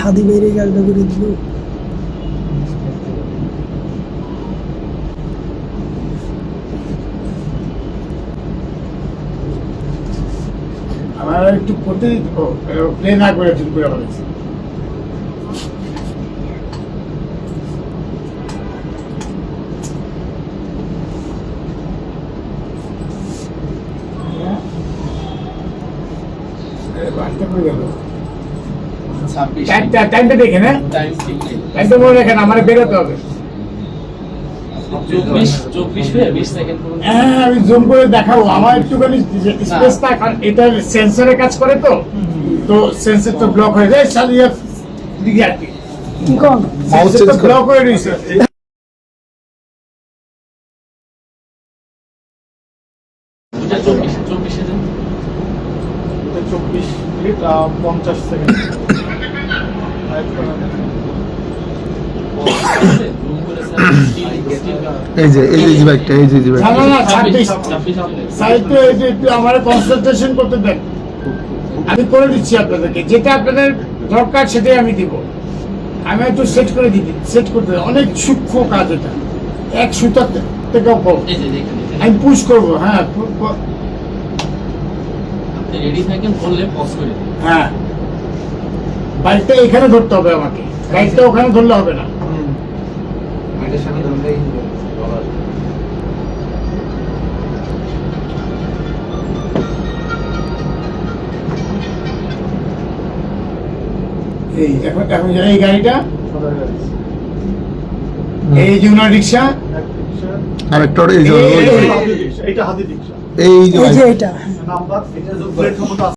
হাদি বেরিয়ে গাড়িটা করে দিল। আমার একটু প্রতি প্লেন না করে চুল করে ফেলেছে। বাড়িতে করে গেল টাইমটা দেখে না, টাইমটা মনে রাখেন, আমার বেরোতে হবে। হ্যাঁ, আমি জুম করে দেখাবো, আমার একটুখানি স্পেসটা, কারণ এটা সেন্সরে কাজ করে, তো সেন্সর তো ব্লক হয়ে যায়, চালিয়ে দিকে আর কি ব্লক হয়ে রয়েছে। 24 মিনিট 50 সেকেন্ড। এই যে বাইকটা, না না 26 সাইড তো এই যে একটু আমার কনসেন্ট্রেশন করতে দেন, আমি করে দিচ্ছি আপনাদেরকে, যেটা আপনাদের দরকার সেটাই আমি দিব। আমি একটু সেট করে দিচ্ছি, সেট করতে অনেক সূক্ষ্ম কাজ, এটা এক সুতার থেকেও কম। আমি পুশ করবো। হ্যাঁ রেডি থাকেন, বললে পজ করে দিন। হ্যাঁ, বাইকটা এখানে ধরতে হবে আমাকে, বাইকটা ওখানে ধরলে হবে না। এই এখন এই গাড়িটা, এই যে ওনার রিক্সা, আর একটা এই যে এটা হাতি রিক্সা, এই যে এটা নাম্বার প্লেট